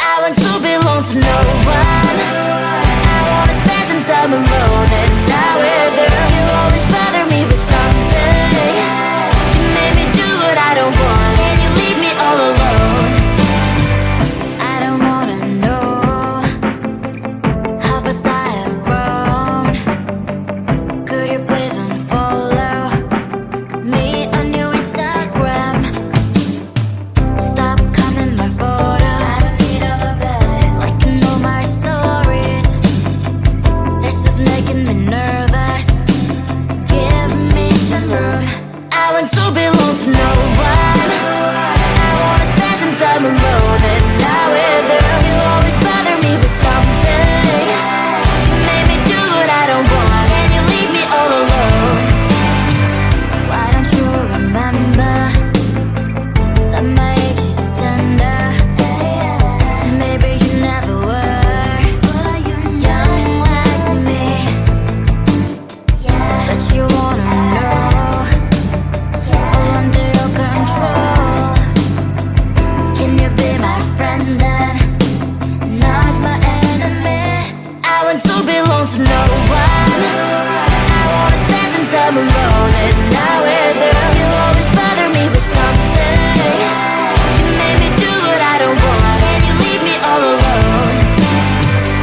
I want to belong to no one. I wanna spend some time alone and not with you. You always bother me with something. You made me do what I don't want, and you leave me all alone. I don't wanna know how fast I have grown. Could you please unfollow me on your Instagram? Stop coming my photos, like you know my stories. This is making me nervous. Give me some room. I want to belong to no one. I wanna spend some time alone and not with you. You always bother me with something. You made me do what I don't want, and you leave me all alone. Why don't you remember that my age is tender? Maybe you never were young like me, but you wanna know all under your control. Can you be my friend then, not my enemy? I want to belong to no one. I wanna spend some time alone and not with you. You always bother me with something. You made me do what I don't want, and you leave me all alone.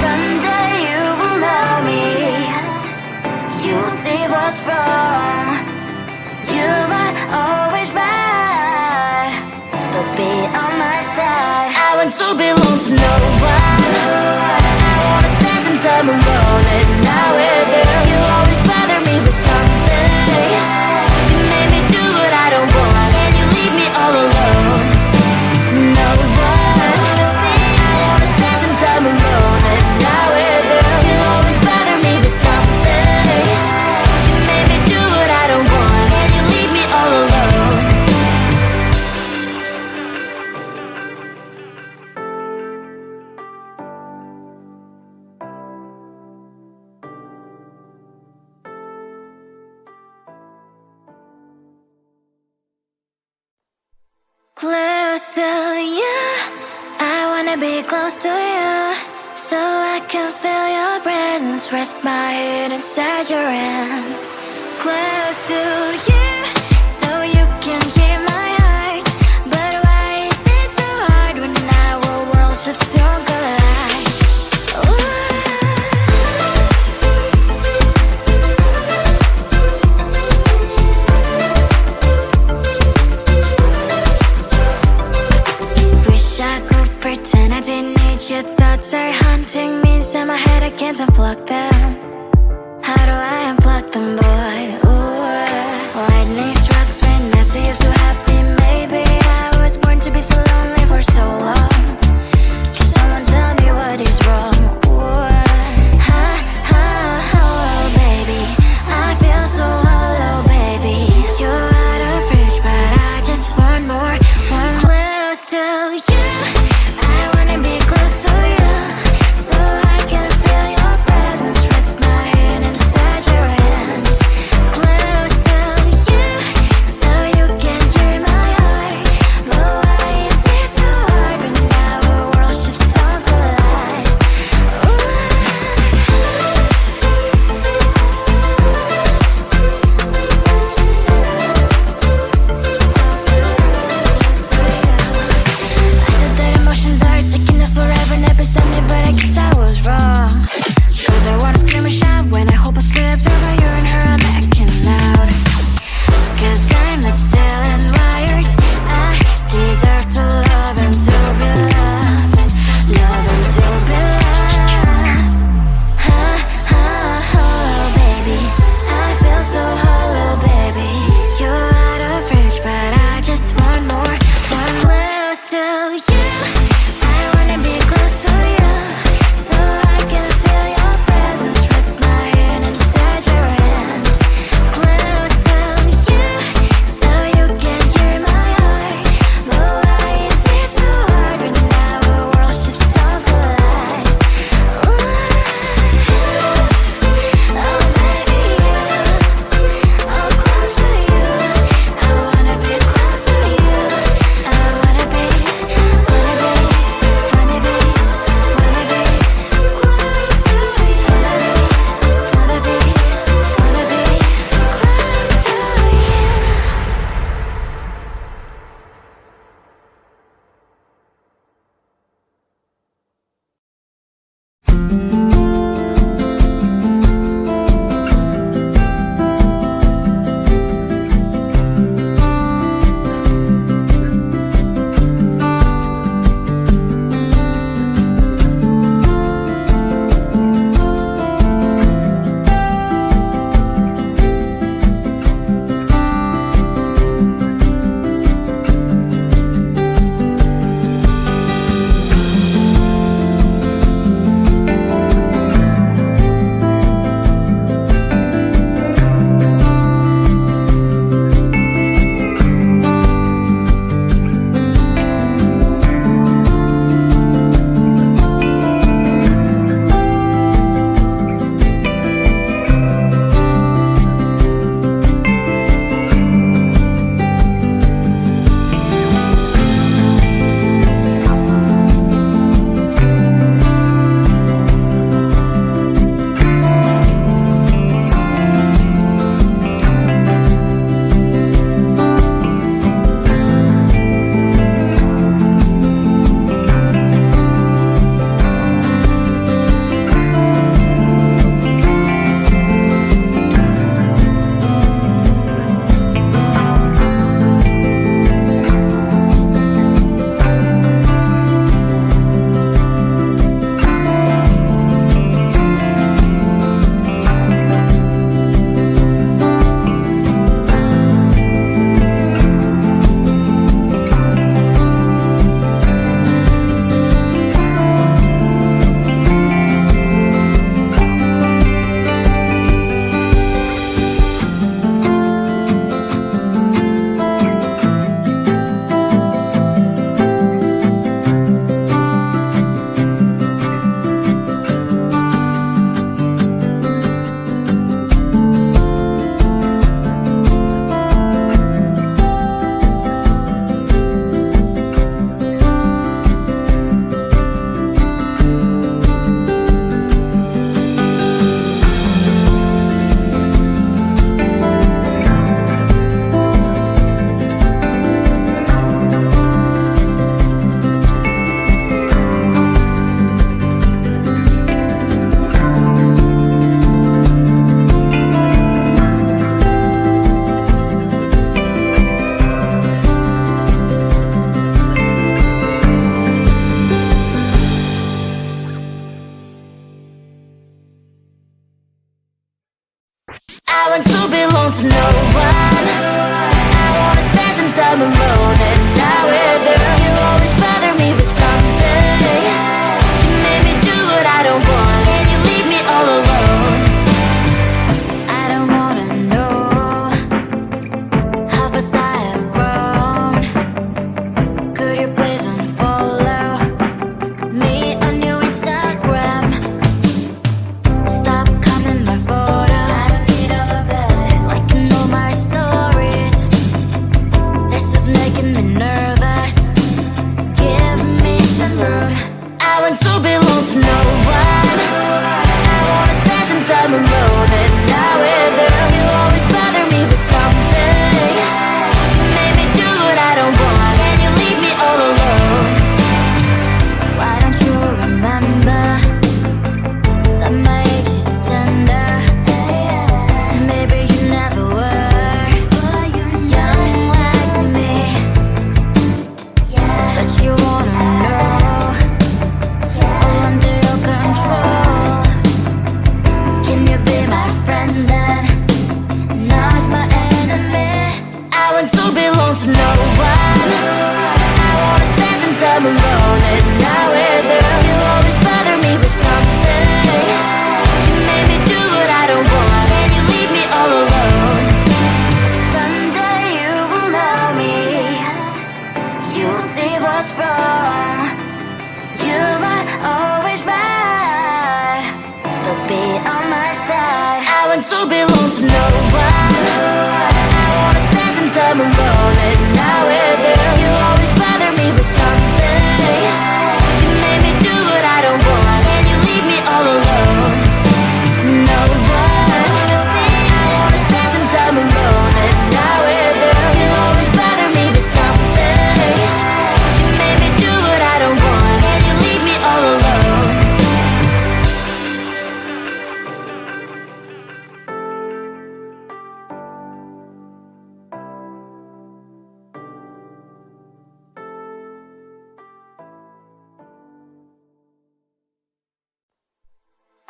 Someday you will know me. You'll see what's wrong. You are always right, but be on my side. I want to belong to no one. I wanna spend some time alone and not with you. You always bother me with something. You made me do what I don't want, and you leave me all alone. No one. I wanna spend some time alone and not with you. You always bother me with something. You made me do what I don't want, and you leave me all alone. Close to you, I wanna be close to you, so I can feel your presence, rest my head inside your hand. Close to you, so you can hear my heart, but why is it so hard when our worlds just don't collide? Ooh. Wish I could pretend I didn't need your thoughts are haunting me inside my head. I can't unplug them. How do I unplug them, boy? Ooh, lightning strikes when I see you so happy. Maybe I was born to be so lonely for so long. Can someone tell me what is wrong? Ooh, oh, baby, I feel so hollow, baby. You're out of reach, but I just want more. One close to you. I wanna be close to you, so I can feel your presence, rest my head inside your hand.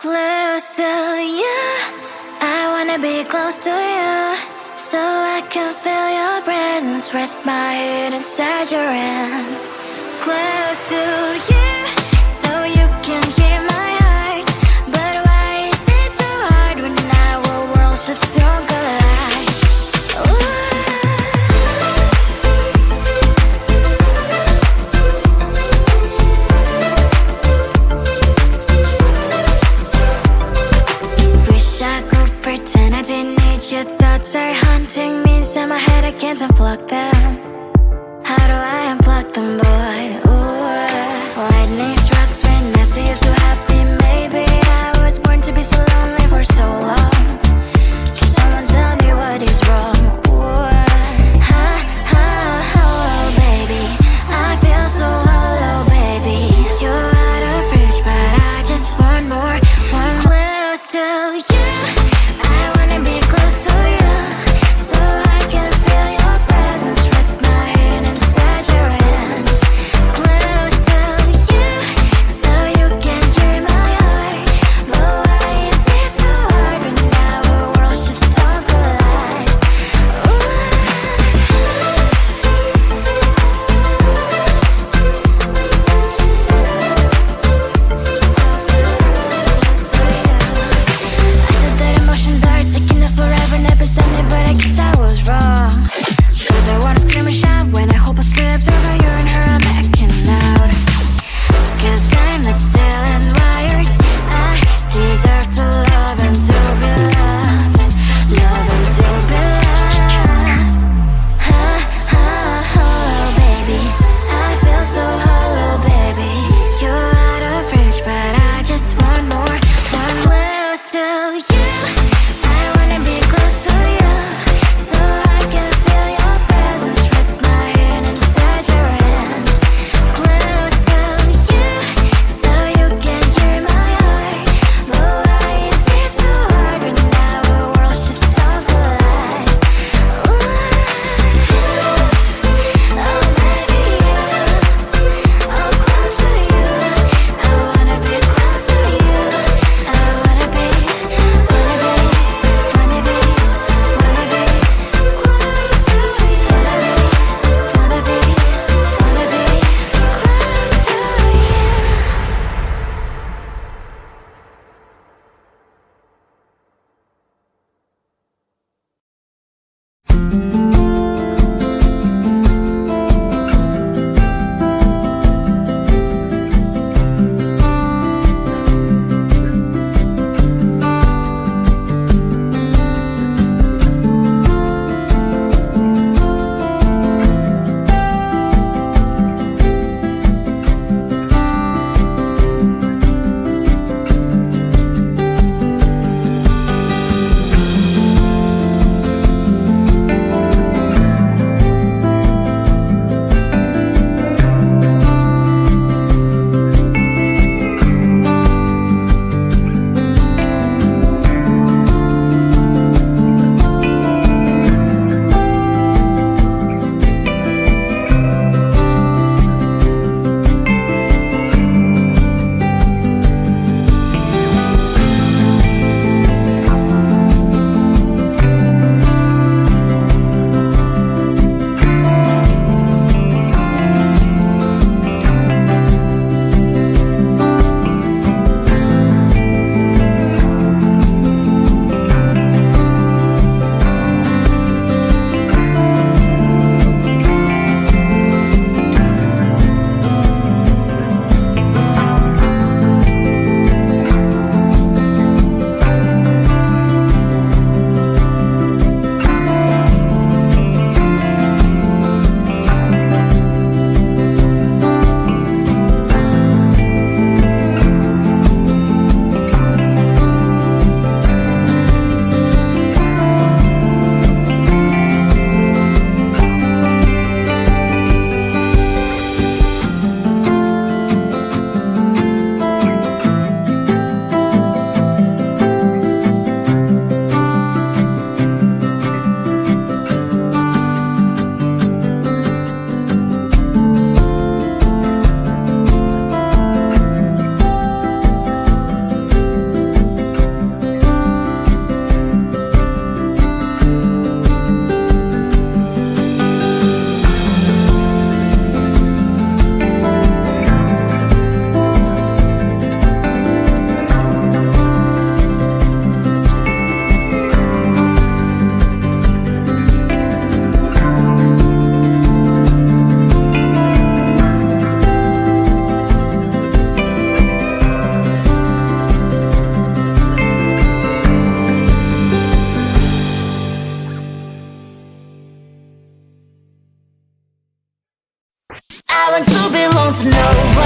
Close to you, I wanna be close to you, so I can feel your presence, rest my head inside your hand. Close to you, so you can hear my heart, but why is it so hard when our worlds just don't collide? Wish I could pretend I didn't need you. Thoughts are haunting me inside my head, I can't unplug them. How do I unplug them, boy? Ooh, lightning strikes when I see you so happy. Maybe I was born to be so lonely for so long. Can someone tell me what is wrong? Ooh, oh, baby, I feel so hollow, baby. You're out of reach, but I just want more. One close to you, I wanna be close to you, so I can feel your presence, rest my hand inside your hand. want to know why